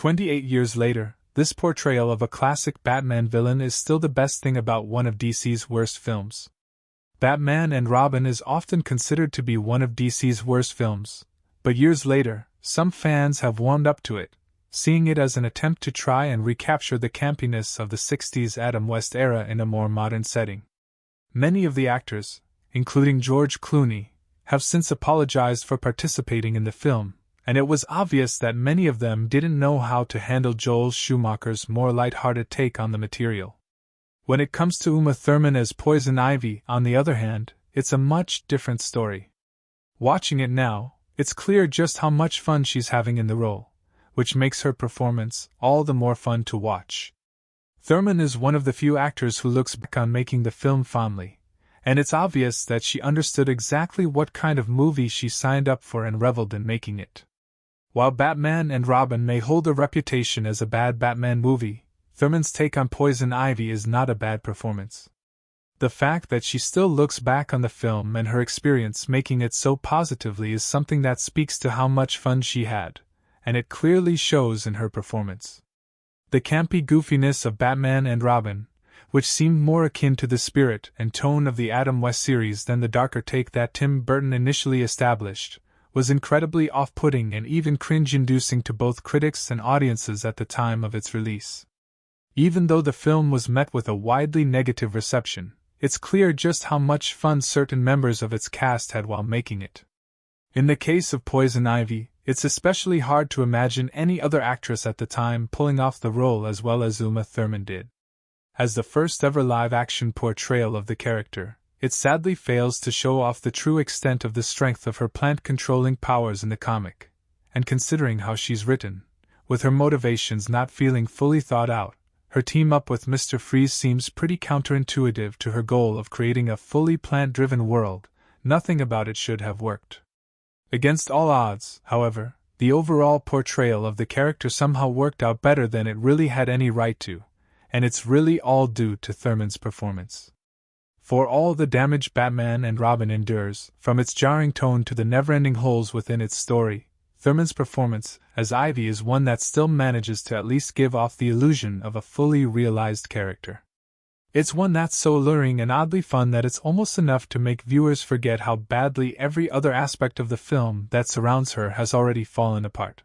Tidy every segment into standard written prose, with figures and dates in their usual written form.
28 years later, this portrayal of a classic Batman villain is still the best thing about one of DC's worst films. Batman and Robin is often considered to be one of DC's worst films, but years later, some fans have warmed up to it, seeing it as an attempt to try and recapture the campiness of the 60s Adam West era in a more modern setting. Many of the actors, including George Clooney, have since apologized for participating in the film, and it was obvious that many of them didn't know how to handle Joel Schumacher's more lighthearted take on the material. When it comes to Uma Thurman as Poison Ivy, on the other hand, it's a much different story. Watching it now, it's clear just how much fun she's having in the role, which makes her performance all the more fun to watch. Thurman is one of the few actors who looks back on making the film fondly, and it's obvious that she understood exactly what kind of movie she signed up for and reveled in making it. While Batman and Robin may hold a reputation as a bad Batman movie, Thurman's take on Poison Ivy is not a bad performance. The fact that she still looks back on the film and her experience making it so positively is something that speaks to how much fun she had, and it clearly shows in her performance. The campy goofiness of Batman and Robin, which seemed more akin to the spirit and tone of the Adam West series than the darker take that Tim Burton initially established, was incredibly off-putting and even cringe-inducing to both critics and audiences at the time of its release. Even though the film was met with a widely negative reception, it's clear just how much fun certain members of its cast had while making it. In the case of Poison Ivy, it's especially hard to imagine any other actress at the time pulling off the role as well as Uma Thurman did. As the first ever live-action portrayal of the character, it sadly fails to show off the true extent of the strength of her plant-controlling powers in the comic, and considering how she's written, with her motivations not feeling fully thought out, her team-up with Mr. Freeze seems pretty counterintuitive to her goal of creating a fully plant-driven world. Nothing about it should have worked. Against all odds, however, the overall portrayal of the character somehow worked out better than it really had any right to, and it's really all due to Thurman's performance. For all the damage Batman and Robin endures, from its jarring tone to the never-ending holes within its story, Thurman's performance as Ivy is one that still manages to at least give off the illusion of a fully realized character. It's one that's so alluring and oddly fun that it's almost enough to make viewers forget how badly every other aspect of the film that surrounds her has already fallen apart.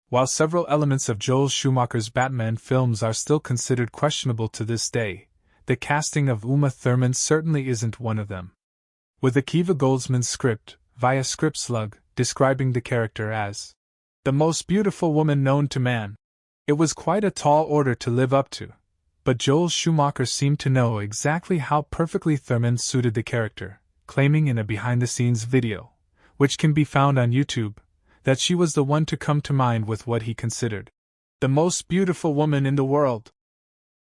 While several elements of Joel Schumacher's Batman films are still considered questionable to this day, the casting of Uma Thurman certainly isn't one of them. With Akiva Goldsman's script, via Scriptslug, describing the character as the most beautiful woman known to man, it was quite a tall order to live up to, but Joel Schumacher seemed to know exactly how perfectly Thurman suited the character, claiming in a behind-the-scenes video, which can be found on YouTube, that she was the one to come to mind with what he considered the most beautiful woman in the world.